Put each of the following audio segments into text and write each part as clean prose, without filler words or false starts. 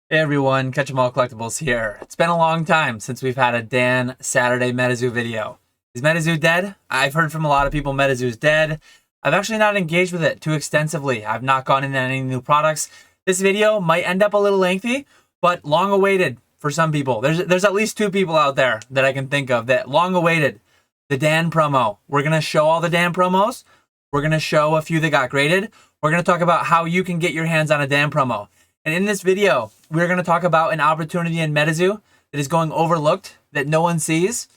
Hey everyone, Catch 'em All Collectibles here. It's been a long time since we've had a Dan Saturday MetaZoo video. Is MetaZoo dead? I've heard from a lot of people MetaZoo's dead. I've actually not engaged with it too extensively. I've not gone into any new products. This video might end up a little lengthy, but long awaited for some people. There's at least two people out there that I can think of that long awaited the Dan promo. We're going to show all the Dan promos. We're going to show a few that got graded. We're going to talk about how you can get your hands on a Dan promo. And in this video, we're going to talk about an opportunity in MetaZoo that is going overlooked, that no one sees.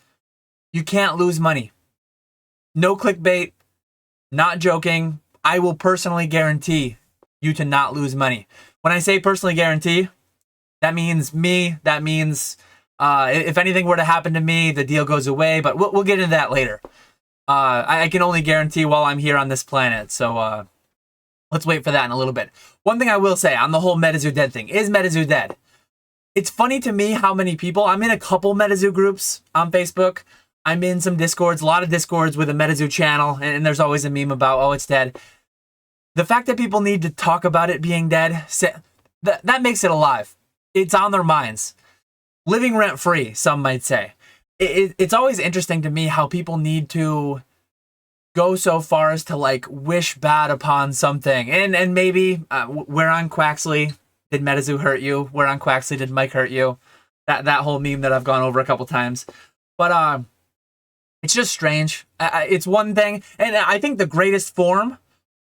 You can't lose money. No clickbait, not joking. I will personally guarantee you to not lose money. When I say personally guarantee, that means me. That means if anything were to happen to me, the deal goes away. But we'll get into that later. I can only guarantee while I'm here on this planet. So let's wait for that in a little bit. One thing I will say on the whole MetaZoo dead thing, is MetaZoo dead? It's funny to me how many people, I'm in a couple MetaZoo groups on Facebook. I'm in some Discords, a lot of Discords with a MetaZoo channel, and there's always a meme about, oh, it's dead. The fact that people need to talk about it being dead, that makes it alive. It's on their minds. Living rent-free, some might say. It's always interesting to me how people need to go so far as to like wish bad upon something. And maybe where on Quaxley did MetaZoo hurt you? Where on Quaxley did Mike hurt you? That whole meme that I've gone over a couple times. But it's just strange. It's one thing, and I think the greatest form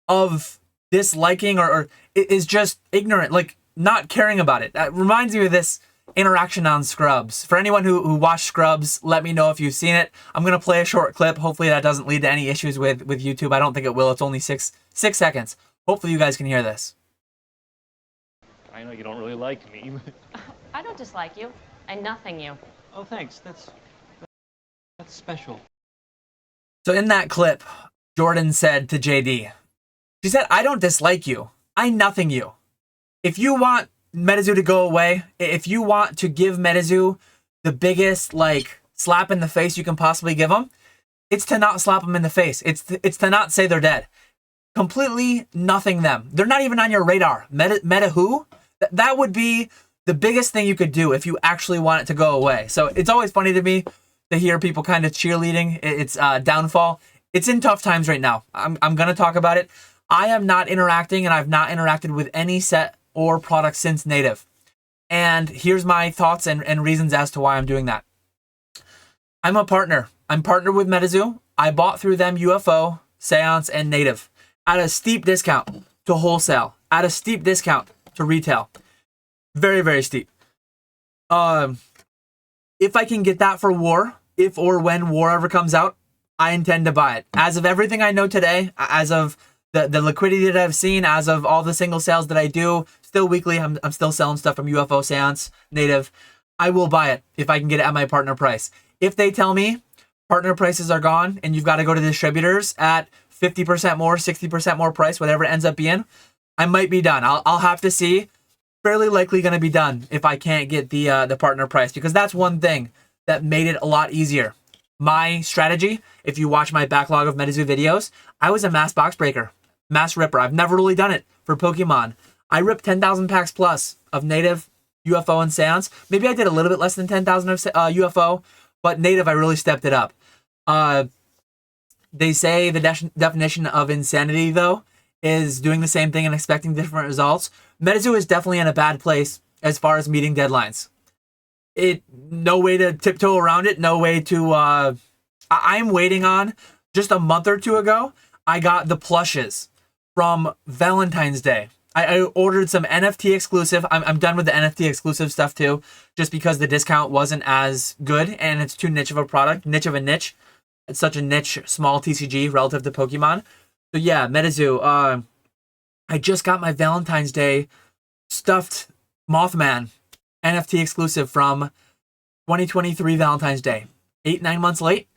of disliking or is just ignorant, like not caring about it. That reminds me of this interaction on Scrubs. For anyone who watched Scrubs, let me know if you've seen it. I'm going to play a short clip. Hopefully that doesn't lead to any issues with YouTube. I don't think it will. It's only six seconds. Hopefully you guys can hear this. I know you don't really like me. I don't dislike you. I nothing you. Oh, thanks. That's special. So in that clip, Jordan said to JD, she said, I don't dislike you. I nothing you. If you want MetaZoo to go away, if you want to give MetaZoo the biggest like slap in the face you can possibly give them, it's to not slap them in the face. It's to not say they're dead. Completely nothing them. They're not even on your radar. Meta who? That would be the biggest thing you could do if you actually want it to go away. So it's always funny to me to hear people kind of cheerleading its downfall. It's in tough times right now. I'm going to talk about it. I am not interacting, and I've not interacted with any set or product since native. And here's my thoughts and reasons as to why I'm doing that. I'm a partner. I'm partnered with MetaZoo. I bought through them UFO, Seance, and native at a steep discount to wholesale, at a steep discount to retail. Very, very steep. If I can get that for war, if or when war ever comes out, I intend to buy it. As of everything I know today, as of the liquidity that I've seen, as of all the single sales that I do, still weekly, I'm still selling stuff from UFO, Seance, native. I will buy it if I can get it at my partner price. If they tell me partner prices are gone and you've got to go to distributors at 50% more, 60% more price, whatever it ends up being, I might be done. I'll have to see. Fairly likely going to be done if I can't get the partner price, because that's one thing that made it a lot easier. My strategy, if you watch my backlog of MetaZoo videos, I was a mass box breaker, mass ripper. I've never really done it for Pokemon. I ripped 10,000 packs plus of native, UFO, and Seance. Maybe I did a little bit less than 10,000 of UFO, but native I really stepped it up. They say the definition of insanity, though, is doing the same thing and expecting different results. MetaZoo is definitely in a bad place as far as meeting deadlines. No way to tiptoe around it. No way to. I'm waiting on. Just a month or two ago, I got the plushes from Valentine's Day. I ordered some NFT exclusive. I'm done with the NFT exclusive stuff too, just because the discount wasn't as good and it's too niche of a product, niche of a niche. It's such a niche, small TCG relative to Pokemon. So yeah, MetaZoo. I just got my Valentine's Day stuffed Mothman NFT exclusive from 2023 Valentine's Day. 8-9 months late.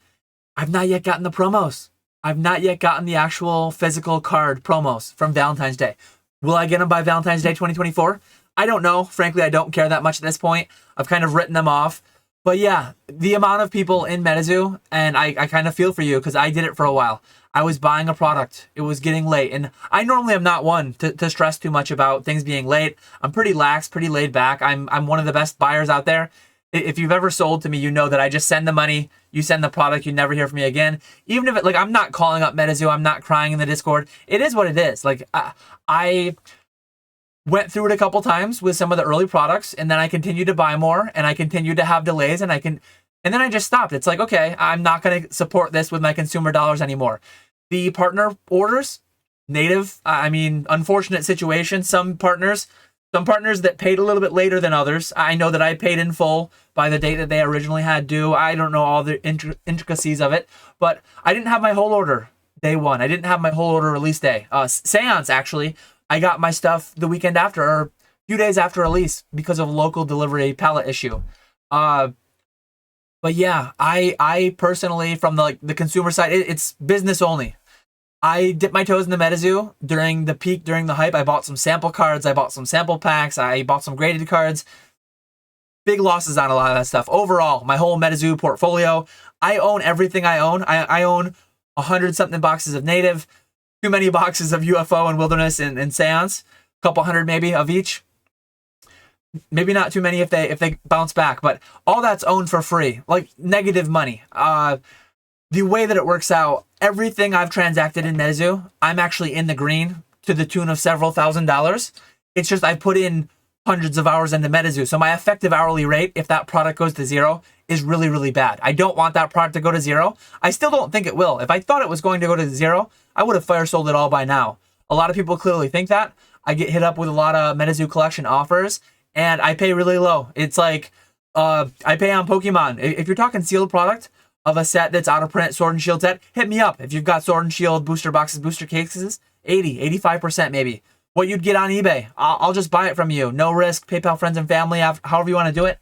I've not yet gotten the promos. I've not yet gotten the actual physical card promos from Valentine's Day. Will I get them by Valentine's Day 2024? I don't know. Frankly, I don't care that much at this point. I've kind of written them off. But yeah, the amount of people in MetaZoo, and I kind of feel for you because I did it for a while. I was buying a product. It was getting late. And I normally am not one to stress too much about things being late. I'm pretty lax, pretty laid back. I'm one of the best buyers out there. If you've ever sold to me, you know that I just send the money, you send the product, you never hear from me again. Even if I'm not calling up MetaZoo, I'm not crying in the Discord. It is what it is. I went through it a couple times with some of the early products, and then I continued to buy more, and I continued to have delays, and then I just stopped. It's like, okay, I'm not going to support this with my consumer dollars anymore. The partner orders, native, unfortunate situation. Some partners that paid a little bit later than others. I know that I paid in full by the date that they originally had due. I don't know all the intricacies of it, but I didn't have my whole order day one. I didn't have my whole order release day. Seance, actually, I got my stuff the weekend after, or a few days after release because of local delivery pallet issue. But yeah, I personally, from the consumer side, it's business only. I dipped my toes in the MetaZoo during the peak, during the hype. I bought some sample cards. I bought some sample packs. I bought some graded cards. Big losses on a lot of that stuff. Overall, my whole MetaZoo portfolio, I own everything I own. I own 100-something boxes of native, too many boxes of UFO and wilderness and seance, a couple hundred maybe of each. Maybe not too many if they bounce back, but all that's owned for free, like negative money. The way that it works out, everything I've transacted in MetaZoo, I'm actually in the green to the tune of several $1,000s. It's just I put in hundreds of hours into MetaZoo. So my effective hourly rate, if that product goes to zero, is really, really bad. I don't want that product to go to zero. I still don't think it will. If I thought it was going to go to zero, I would have fire sold it all by now. A lot of people clearly think that. I get hit up with a lot of MetaZoo collection offers, and I pay really low. It's like, I pay on Pokemon. If you're talking sealed product of a set that's out of print, Sword and Shield set, hit me up. If you've got Sword and Shield booster boxes, booster cases, 85% maybe. What you'd get on eBay, I'll just buy it from you. No risk, PayPal friends and family, however you want to do it.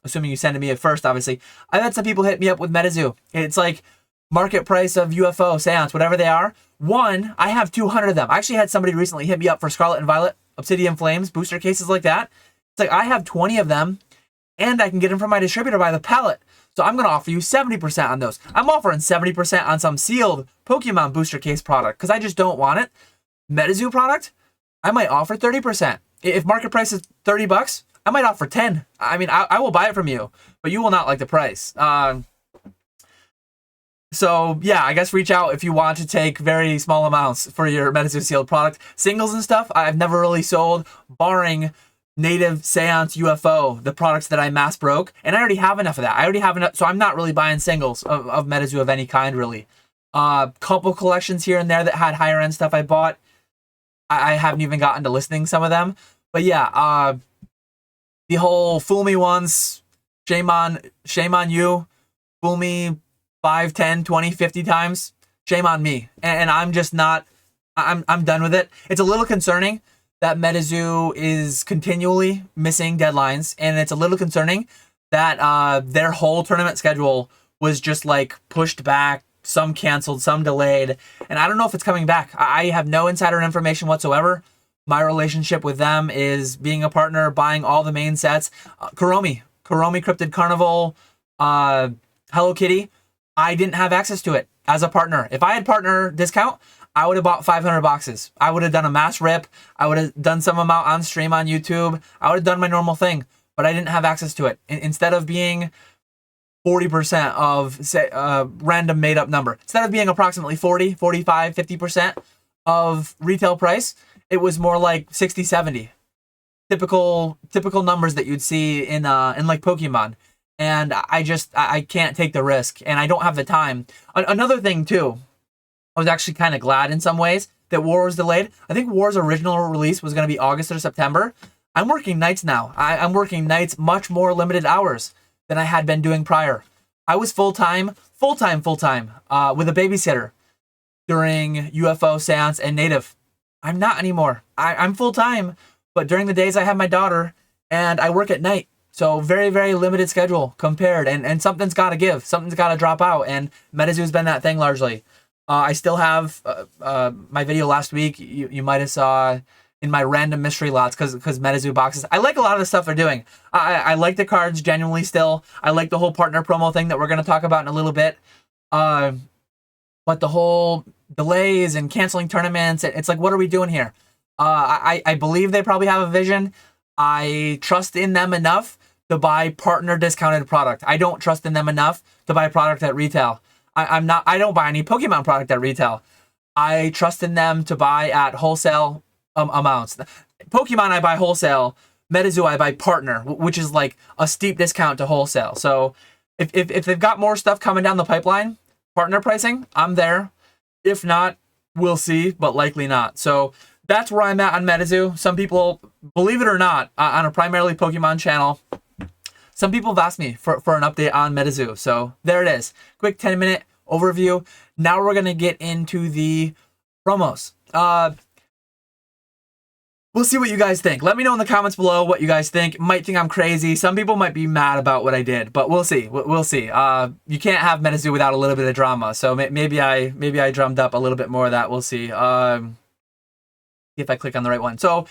Assuming you send it me at first, obviously. I've had some people hit me up with MetaZoo. It's like market price of UFO, seance, whatever they are. One, I have 200 of them. I actually had somebody recently hit me up for Scarlet and Violet, Obsidian Flames, booster cases like that. It's like I have 20 of them, and I can get them from my distributor by the pallet. So I'm going to offer you 70% on those. I'm offering 70% on some sealed Pokemon booster case product because I just don't want it. MetaZoo product, I might offer 30%. If market price is $30, I might offer 10. I will buy it from you, but you will not like the price. So yeah, I guess reach out if you want to take very small amounts for your MetaZoo sealed product. Singles and stuff, I've never really sold, barring native, seance, UFO, the products that I mass broke. And I already have enough of that. I already have enough, so I'm not really buying singles of MetaZoo of any kind, really. Couple collections here and there that had higher end stuff I bought. I haven't even gotten to listing some of them. But yeah, the whole fool me once, shame on you, fool me 5, 10, 20, 50 times, shame on me. And I'm just not, I'm done with it. It's a little concerning that MetaZoo is continually missing deadlines, and it's a little concerning that their whole tournament schedule was just like pushed back, some canceled, some delayed, and I don't know if it's coming back. I have no insider information whatsoever. My relationship with them is being a partner, buying all the main sets. Kuromi Cryptid Carnival, Hello Kitty, I didn't have access to it as a partner. If I had partner discount, I would have bought 500 boxes. I would have done a mass rip. I would have done some amount on stream on YouTube. I would have done my normal thing, but I didn't have access to it. Instead of being 40% of, say, random made up number, instead of being approximately 40, 45, 50% of retail price, it was more like 60, 70. Typical numbers that you'd see in like Pokemon. And I can't take the risk, and I don't have the time. Another thing too, I was actually kind of glad in some ways that War was delayed. I think War's original release was going to be August or September. I'm working nights now. I'm working nights, much more limited hours than I had been doing prior. I was full-time with a babysitter during UFO, Seance, and Native. I'm not anymore. I'm full-time, but during the days I have my daughter, and I work at night. So very, very limited schedule compared, and something's got to give. Something's got to drop out, and MetaZoo's been that thing largely. I still have my video last week. You might have saw in my random mystery lots because MetaZoo boxes. I like a lot of the stuff they're doing. I like the cards genuinely still. I like the whole partner promo thing that we're going to talk about in a little bit. But the whole delays and canceling tournaments, it's like, what are we doing here? I believe they probably have a vision. I trust in them enough to buy partner discounted product. I don't trust in them enough to buy product at retail. I don't buy any Pokemon product at retail. I trust in them to buy at wholesale amounts. Pokemon I buy wholesale. MetaZoo I buy partner, which is like a steep discount to wholesale. So if they've got more stuff coming down the pipeline, partner pricing, I'm there. If not, we'll see, but likely not. So that's where I'm at on MetaZoo. Some people, believe it or not, on a primarily Pokemon channel, some people have asked me for an update on MetaZoo. So there it is. Quick 10-minute overview. Now we're going to get into the promos. We'll see what you guys think. Let me know in the comments below what you guys think. Might think I'm crazy. Some people might be mad about what I did, but we'll see. We'll see. You can't have MetaZoo without a little bit of drama. So maybe I drummed up a little bit more of that. We'll see. See if I click on the right one. So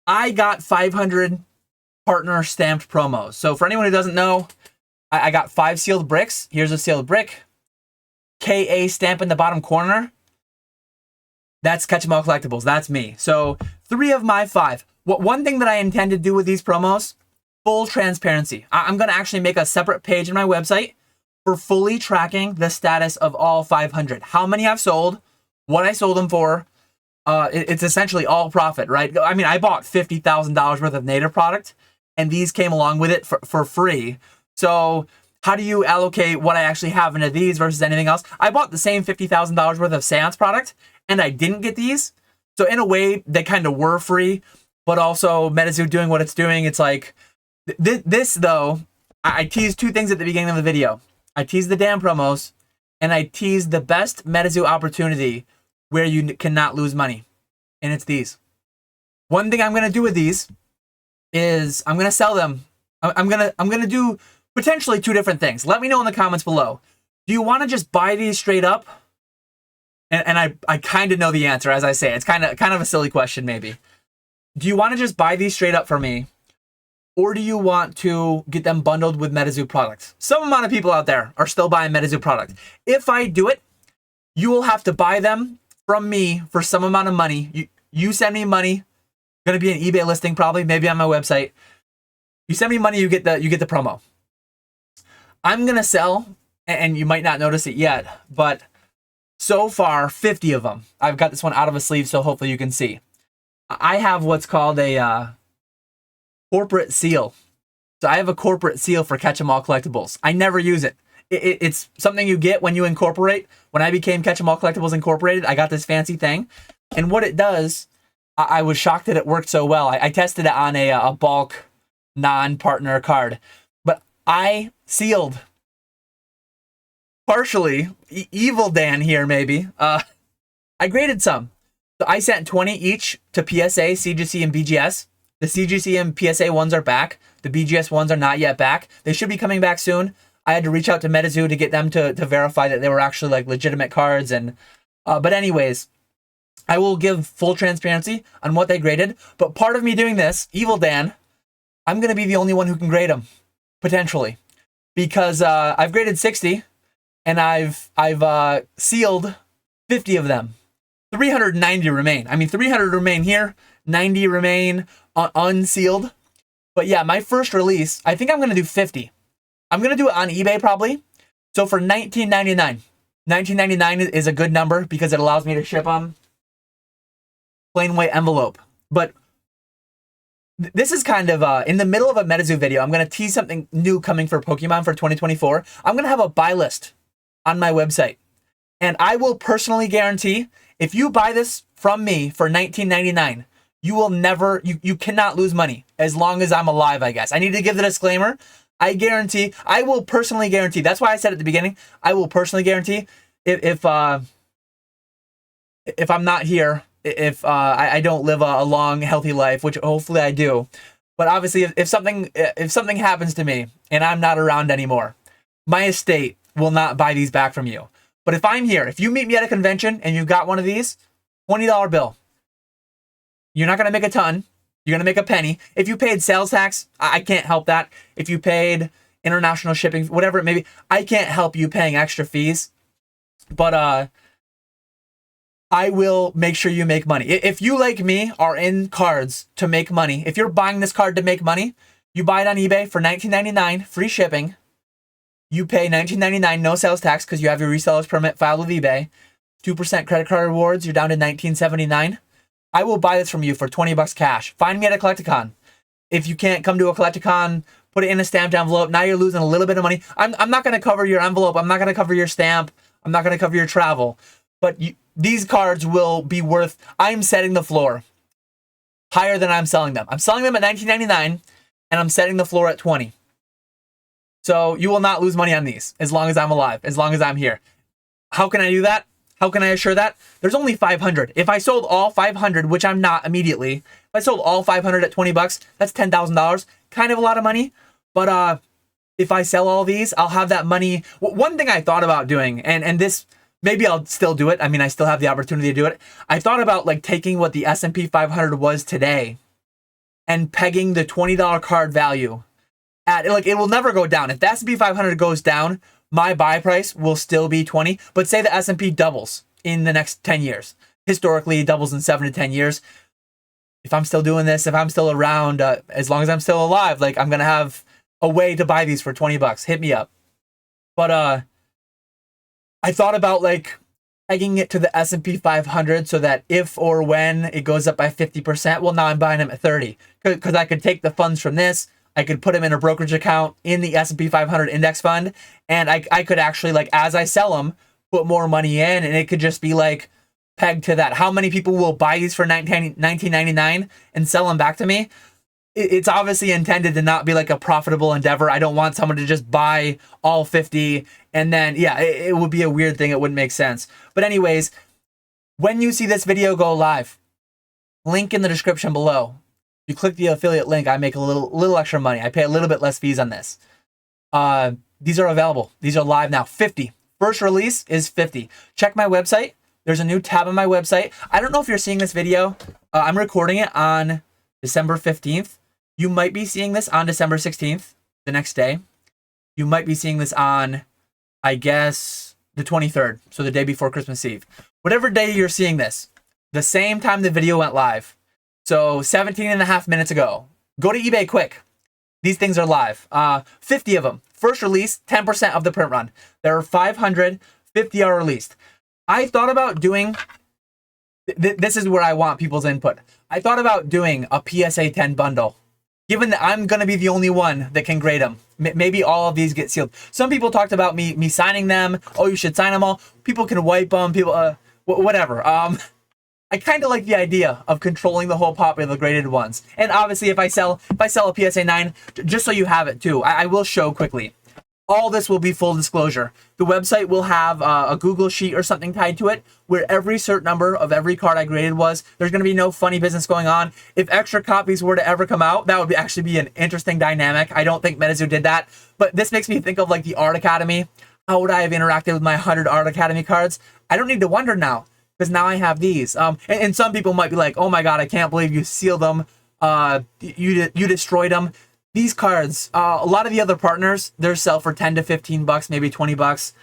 I got 500 partner stamped promos. So for anyone who doesn't know, I got 5 sealed bricks. Here's a sealed brick. KA stamp in the bottom corner. That's Catch 'em All Collectibles. That's me. So 3 of my 5. One thing that I intend to do with these promos, full transparency. I'm going to actually make a separate page on my website for fully tracking the status of all 500. How many I've sold, what I sold them for. It's essentially all profit, right? I mean, I bought $50,000 worth of native product, and these came along with it for free. So how do you allocate what I actually have into these versus anything else? I bought the same $50,000 worth of Seance product, and I didn't get these. So in a way, they kind of were free, but also MetaZoo doing what it's doing. It's like, this though, I teased 2 things at the beginning of the video. I teased the damn promos, and I teased the best MetaZoo opportunity where you cannot lose money. And it's these. One thing I'm going to do with these is I'm going to sell them. I'm going to do potentially 2 different things. Let me know in the comments below. Do you want to just buy these straight up? And I kind of know the answer, as I say. It's kind of a silly question, maybe. Do you want to just buy these straight up for me? Or do you want to get them bundled with MetaZoo products? Some amount of people out there are still buying MetaZoo product. If I do it, you will have to buy them from me for some amount of money. You send me money. Going to be an eBay listing probably, maybe on my website. You send me money, you get the promo. I'm going to sell, and you might not notice it yet, but so far, 50 of them. I've got this one out of a sleeve, so hopefully you can see. I have what's called a corporate seal. So I have a corporate seal for Catch 'em All Collectibles. I never use it. It's something you get when you incorporate. When I became Catch 'em All Collectibles Incorporated, I got this fancy thing. And what it does, I was shocked that it worked so well. I tested it on a bulk non-partner card. But I sealed, partially, Evil Dan here maybe. I graded some. So I sent 20 each to PSA, CGC, and BGS. The CGC and PSA ones are back. The BGS ones are not yet back. They should be coming back soon. I had to reach out to MetaZoo to get them to verify that they were actually like legitimate cards. And but anyways, I will give full transparency on what they graded. But part of me doing this, Evil Dan, I'm going to be the only one who can grade them, potentially. Because I've graded 60, and I've sealed 50 of them. 390 remain. I mean, 300 remain here, 90 remain unsealed. But yeah, my first release, I think I'm going to do 50. I'm going to do it on eBay probably. So for $19.99. $19.99 is a good number because it allows me to ship them plain white envelope. But this is kind of in the middle of a MetaZoo video. I'm going to tease something new coming for Pokemon for 2024. I'm going to have a buy list on my website. And I will personally guarantee if you buy this from me for $19.99, you will never, you cannot lose money as long as I'm alive, I guess. I need to give the disclaimer. I guarantee, I will personally guarantee. That's why I said at the beginning, I will personally guarantee if I'm not here, if I don't live a long, healthy life, which hopefully I do. But obviously, if something happens to me and I'm not around anymore, my estate will not buy these back from you. But if I'm here, if you meet me at a convention and you've got one of these, $20 bill. You're not going to make a ton. You're going to make a penny. If you paid sales tax, I can't help that. If you paid international shipping, whatever it may be, I can't help you paying extra fees. But I will make sure you make money. If you, like me, are in cards to make money, if you're buying this card to make money, you buy it on eBay for $19.99, free shipping. You pay $19.99, no sales tax, because you have your reseller's permit filed with eBay. 2% credit card rewards, you're down to $19.79. I will buy this from you for $20 cash. Find me at a Collecticon. If you can't come to a Collecticon, put it in a stamped envelope. Now you're losing a little bit of money. I'm not going to cover your envelope. I'm not going to cover your stamp. I'm not going to cover your travel. But these cards will be worth, I'm setting the floor higher than I'm selling them. I'm selling them at $19.99 and I'm setting the floor at $20. So you will not lose money on these as long as I'm alive, as long as I'm here. How can I do that? How can I assure that? There's only 500. If I sold all 500, which I'm not immediately, if I sold all 500 at $20, that's $10,000. Kind of a lot of money. But if I sell all these, I'll have that money. One thing I thought about doing, and this, maybe I'll still do it. I mean, I still have the opportunity to do it. I thought about like taking what the S&P 500 was today and pegging the $20 card value at, like, it will never go down. If the S&P 500 goes down, my buy price will still be 20. But say the S&P doubles in the next 10 years. Historically, it doubles in 7 to 10 years. If I'm still doing this, if I'm still around, as long as I'm still alive, like, I'm going to have a way to buy these for $20. Hit me up. But I thought about like pegging it to the S&P 500 so that if or when it goes up by 50%, well, now I'm buying them at 30 because I could take the funds from this. I could put them in a brokerage account in the S&P 500 index fund. And I could actually, like, as I sell them, put more money in, and it could just be like pegged to that. How many people will buy these for $19.99 and sell them back to me? It's obviously intended to not be like a profitable endeavor. I don't want someone to just buy all 50 and then, yeah, it would be a weird thing. It wouldn't make sense. But anyways, when you see this video go live, link in the description below. If you click the affiliate link, I make a little extra money. I pay a little bit less fees on this. These are available. These are live now. 50. First release is 50. Check my website. There's a new tab on my website. I don't know if you're seeing this video. I'm recording it on December 15th. You might be seeing this on December 16th, the next day. You might be seeing this on, I guess, the 23rd, so the day before Christmas Eve. Whatever day you're seeing this, the same time the video went live. So 17 and a half minutes ago. Go to eBay quick. These things are live. 50 of them. First release, 10% of the print run. There are 500, 50 are released. I thought about doing, this is where I want people's input. I thought about doing a PSA 10 bundle. Given that I'm going to be the only one that can grade them. Maybe all of these get sealed. Some people talked about me signing them. Oh, you should sign them all. People can wipe them. People, whatever. I kind of like the idea of controlling the whole pop of the graded ones. And obviously, if I sell a PSA 9, just so you have it too, I will show quickly. All this will be full disclosure. The website will have a Google sheet or something tied to it where every cert number of every card I graded was. There's going to be no funny business going on. If extra copies were to ever come out, that would actually be an interesting dynamic. I don't think MetaZoo did that. But this makes me think of like the Art Academy. How would I have interacted with my 100 Art Academy cards? I don't need to wonder now because now I have these. And some people might be like, oh my God, I can't believe you sealed them. You destroyed them. These cards, a lot of the other partners, they're sell for 10 to 15 bucks, maybe 20 bucks.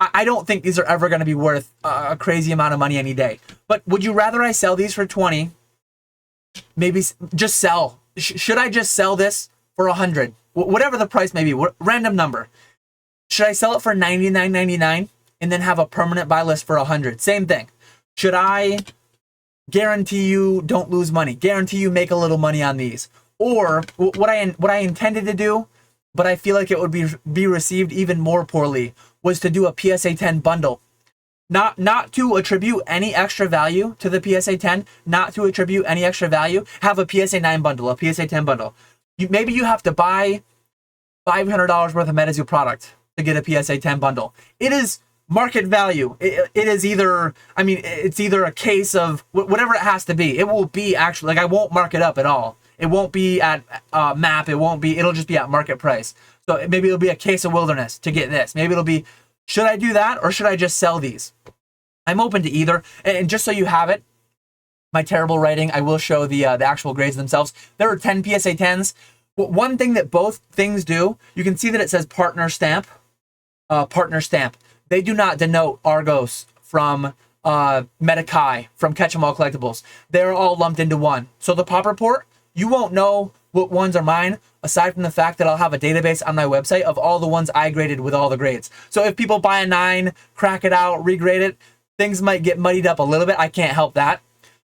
I don't think these are ever going to be worth a crazy amount of money any day. But would you rather I sell these for 20? Maybe just sell. Should I just sell this for 100? Whatever the price may be, random number. Should I sell it for $99.99 and then have a permanent buy list for 100? Same thing. Should I guarantee you don't lose money? Guarantee you make a little money on these? Or what I intended to do, but I feel like it would be received even more poorly, was to do a PSA 10 bundle. Not to attribute any extra value to the PSA 10, not to attribute any extra value, have a PSA 9 bundle, a PSA 10 bundle. Maybe you have to buy $500 worth of MetaZoo product to get a PSA 10 bundle. It is market value. It is either, I mean, it's either a case of whatever it has to be. It will be actually, like, I won't mark it up at all. It won't be at MAP. It'll just be at market price. So maybe it'll be a case of wilderness to get this. Maybe it'll be, should I do that or should I just sell these? I'm open to either. And just so you have it, my terrible writing, I will show the actual grades themselves. There are 10 PSA 10s. One thing that both things do, you can see that it says partner stamp. Partner stamp. They do not denote Argos from Metakai, from Catch 'em All Collectibles. They're all lumped into one. So the pop report, you won't know what ones are mine, aside from the fact that I'll have a database on my website of all the ones I graded with all the grades. So if people buy a 9, crack it out, regrade it, things might get muddied up a little bit. I can't help that.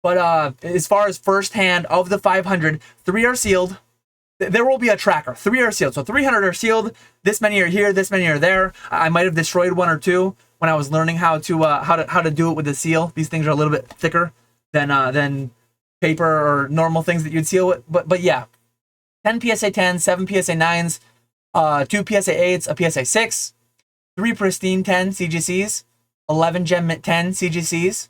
But as far as first hand, of the 500, 3 are sealed. There will be a tracker. 3 are sealed. So 300 are sealed. This many are here. This many are there. I might have destroyed 1 or 2 when I was learning how to do it with the seal. These things are a little bit thicker than paper or normal things that you'd seal with. But yeah, 10 PSA 10s, 7 PSA 9s, 2 PSA 8s, a PSA 6, 3 pristine 10 CGCs, 11 Gem Mint 10 CGCs.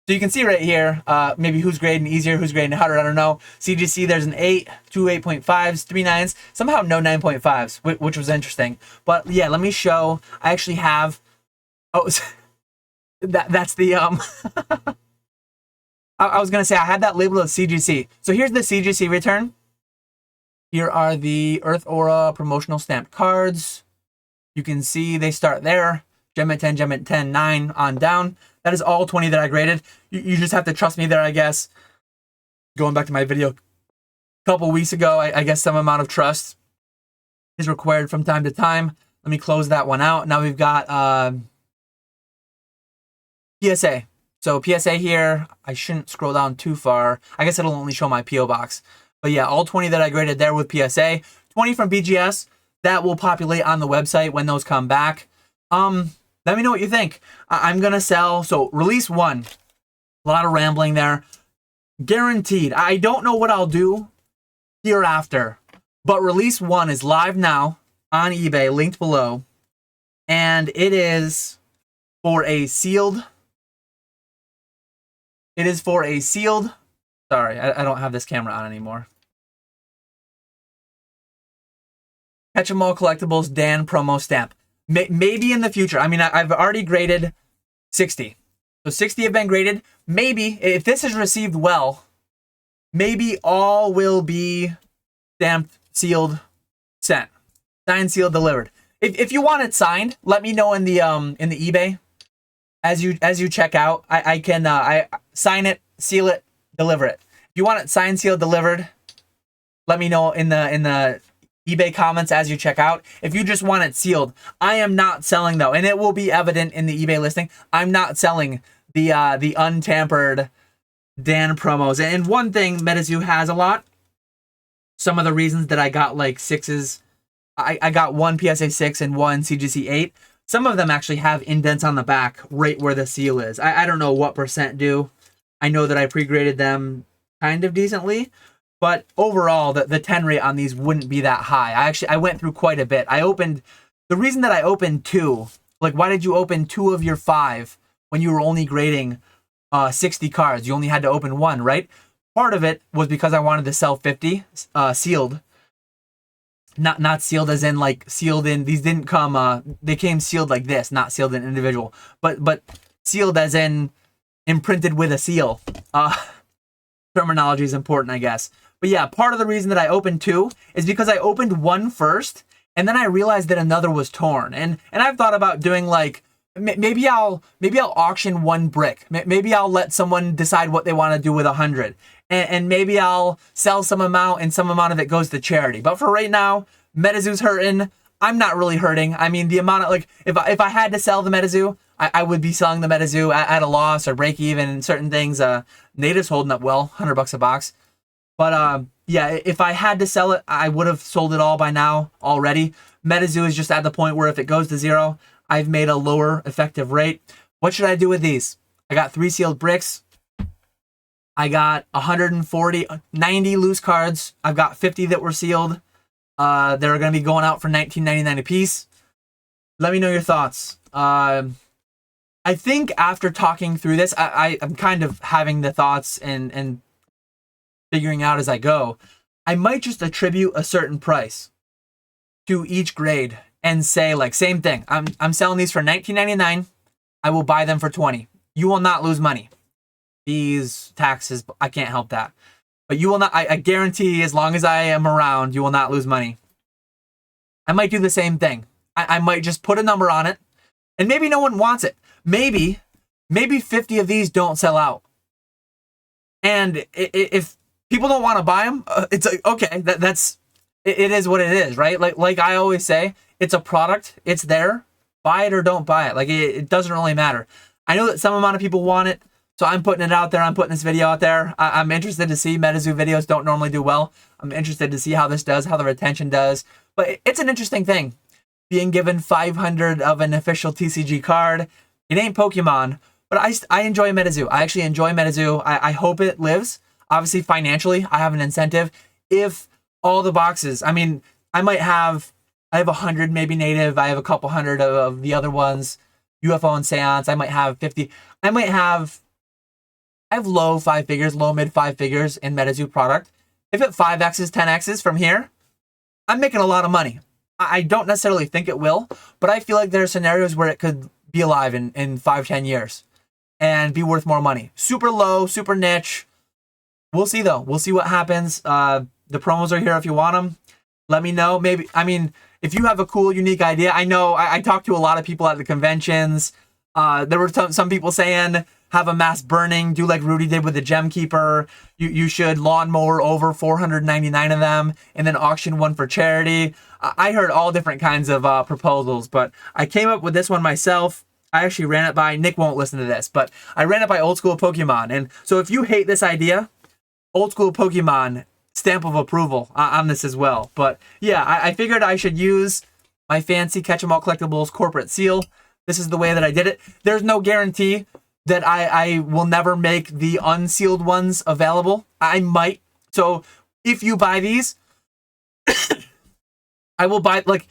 So you can see right here, maybe who's grading easier, who's grading harder, I don't know. CGC, there's an 8, 2 8.5s, 3 9s, somehow no 9.5s, which was interesting. But yeah, let me show. I actually have, that's the, I was going to say, I had that labeled as CGC. So here's the CGC return. Here are the Earth Aura promotional stamped cards. You can see they start there. Gem Mint 10, Gem Mint 10, 9 on down. That is all 20 that I graded. You just have to trust me there, I guess. Going back to my video a couple weeks ago, I guess some amount of trust is required from time to time. Let me close that one out. Now we've got PSA. So PSA here, I shouldn't scroll down too far. I guess it'll only show my PO box. But yeah, all 20 that I graded there with PSA. 20 from BGS. That will populate on the website when those come back. Let me know what you think. I'm going to sell. So release 1. A lot of rambling there. Guaranteed. I don't know what I'll do hereafter. But release 1 is live now on eBay, linked below. And it is for a sealed. It is for a sealed. Sorry, I don't have this camera on anymore. Catch 'em All Collectibles Dan promo stamp. Maybe in the future. I mean, I've already graded 60. So 60 have been graded. Maybe, if this is received well, maybe all will be stamped, sealed, sent. Signed, sealed, delivered. If you want it signed, let me know in the eBay. As you check out, I can sign it, seal it, deliver it. If you want it signed, sealed, delivered, let me know in the eBay comments as you check out. If you just want it sealed, I am not selling though, and it will be evident in the eBay listing. I'm not selling the untampered Dan promos. And one thing MetaZoo has a lot, some of the reasons that I got like 6s, I got 1 PSA 6 and 1 CGC 8. Some of them actually have indents on the back right where the seal is. I don't know what percent do. I know that I pre-graded them kind of decently. But overall, the 10 rate on these wouldn't be that high. I went through quite a bit. The reason that I opened 2, like why did you open 2 of your 5 when you were only grading 60 cards? You only had to open 1, right? Part of it was because I wanted to sell 50 sealed. Not sealed as in like sealed in, these didn't come, they came sealed like this, not sealed in individual. But sealed as in imprinted with a seal. Terminology is important, I guess. But yeah, part of the reason that I opened 2 is because I opened 1 first, and then I realized that another was torn. And I've thought about doing like, maybe I'll auction 1 brick. Maybe I'll let someone decide what they want to do with 100. And maybe I'll sell some amount, and some amount of it goes to charity. But for right now, MetaZoo's hurting. I'm not really hurting. I mean, the amount of, like, if I had to sell the MetaZoo, I would be selling the MetaZoo at a loss or break even in certain things. Native's holding up well, $100 a box. But yeah, if I had to sell it, I would have sold it all by now already. MetaZoo is just at the point where if it goes to 0, I've made a lower effective rate. What should I do with these? I got 3 sealed bricks. I got 90 loose cards. I've got 50 that were sealed. They're going to be going out for $19.99 a piece. Let me know your thoughts. I think after talking through this, I'm kind of having the thoughts and figuring out as I go. I might just attribute a certain price to each grade and say, like, same thing. I'm selling these for $19.99. I will buy them for $20. You will not lose money. fees, taxes. I can't help that. But you will not, I guarantee, as long as I am around, you will not lose money. I might do the same thing. I might just put a number on it, and maybe no one wants it. Maybe 50 of these don't sell out. And if people don't want to buy them, it's like, okay, it is what it is, right? Like I always say, it's a product. It's there. Buy it or don't buy it. Like it doesn't really matter. I know that some amount of people want it, so I'm putting it out there. I'm putting this video out there. I'm interested to see. MetaZoo videos don't normally do well. I'm interested to see how this does, how the retention does. But it's an interesting thing, being given 500 of an official TCG card. It ain't Pokemon, but I enjoy MetaZoo. I actually enjoy MetaZoo. I hope it lives. Obviously, financially, I have an incentive. If all the boxes, I mean, I have 100 maybe native. I have a couple hundred of the other ones, UFO and Seance. I might have 50. I have low 5 figures, low mid 5 figures in MetaZoo product. If it 5x's, 10x's from here, I'm making a lot of money. I don't necessarily think it will, but I feel like there are scenarios where it could be alive in 5-10 years and be worth more money. Super low, super niche. We'll see though. We'll see what happens. The promos are here if you want them. Let me know. Maybe, I mean, if you have a cool, unique idea. I know I talked to a lot of people at the conventions. There were some people saying, have a mass burning, do like Rudy did with the Gem Keeper. You should lawnmower over 499 of them and then auction one for charity. I heard all different kinds of proposals, but I came up with this one myself. I actually ran it by, Nick won't listen to this, but I ran it by Old School Pokemon. And so if you hate this idea, Old School Pokemon, stamp of approval on this as well. But yeah, I figured I should use my fancy Catch 'em All Collectibles corporate seal. This is the way that I did it. There's no guarantee that I will never make the unsealed ones available. I might. So if you buy these, I will buy, like,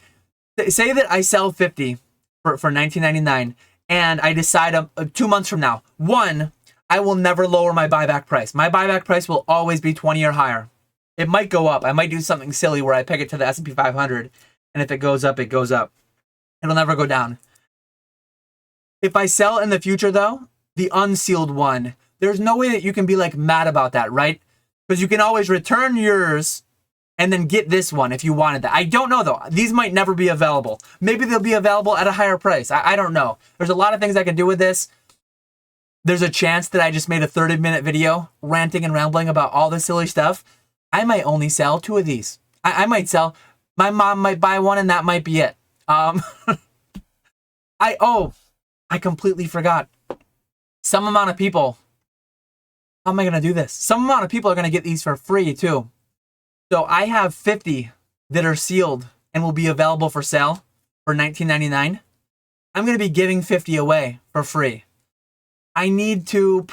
say that I sell 50 for $19.99 and I decide 2 months from now, one, I will never lower my buyback price. My buyback price will always be 20 or higher. It might go up. I might do something silly where I peg it to the S&P 500, and if it goes up, it goes up. It'll never go down. If I sell in the future, though, the unsealed one, there's no way that you can be like mad about that, right? Because you can always return yours and then get this one if you wanted that. I don't know though. These might never be available. Maybe they'll be available at a higher price. I don't know. There's a lot of things I can do with this. There's a chance that I just made a 30-minute video ranting and rambling about all this silly stuff. I might only sell 2 of these. I might sell, my mom might buy one and that might be it. I completely forgot. Some amount of people, how am I going to do this? Some amount of people are going to get these for free too. So I have 50 that are sealed and will be available for sale for $19.99. I'm going to be giving 50 away for free. I need to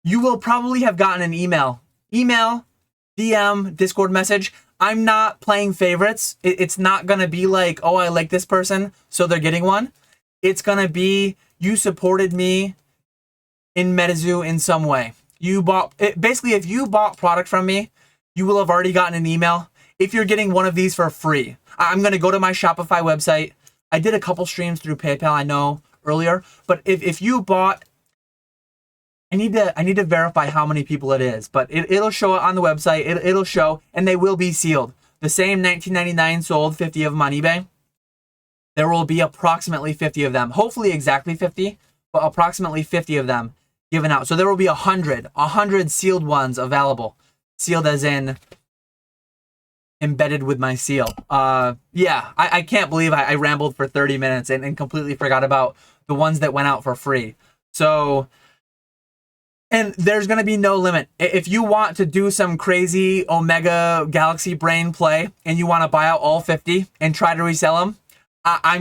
you will probably have gotten an email, DM, Discord message. I'm not playing favorites. It's not going to be like, oh, I like this person, so they're getting one. It's going to be, you supported me in MetaZoo in some way. Basically, if you bought product from me, you will have already gotten an email if you're getting one of these for free. I'm going to go to my Shopify website. I did a couple streams through PayPal, I know, earlier. But if you bought, I need to verify how many people it is. But it'll show it on the website. It'll show, and they will be sealed. The same $19.99 sold 50 of them on eBay. There will be approximately 50 of them. Hopefully exactly 50, but approximately 50 of them given out. So there will be 100 sealed ones available. Sealed as in embedded with my seal. Yeah, I can't believe I rambled for 30 minutes and completely forgot about the ones that went out for free. So, and there's going to be no limit. If you want to do some crazy Omega Galaxy Brain play and you want to buy out all 50 and try to resell them, I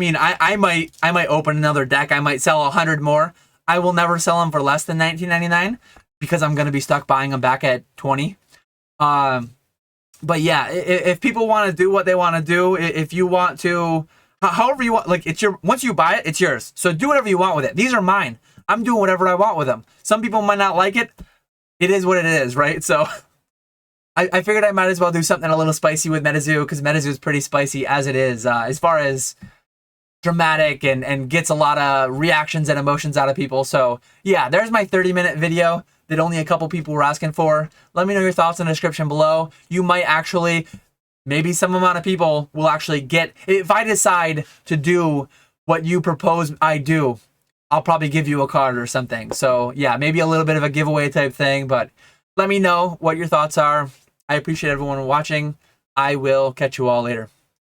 might open another deck. I might sell 100 more. I will never sell them for less than $19.99 because I'm going to be stuck buying them back at 20. But yeah, if people want to do what they want to do, if you want to, however you want, like once you buy it, it's yours. So do whatever you want with it. These are mine. I'm doing whatever I want with them. Some people might not like it. It is what it is, right? So I figured I might as well do something a little spicy with MetaZoo because MetaZoo is pretty spicy as it is. As far as dramatic and gets a lot of reactions and emotions out of people. So yeah, there's my 30-minute video that only a couple people were asking for. Let me know your thoughts in the description below. You might actually, maybe some amount of people will actually get, if I decide to do what you propose I do, I'll probably give you a card or something. So yeah, maybe a little bit of a giveaway type thing, but let me know what your thoughts are. I appreciate everyone watching. I will catch you all later.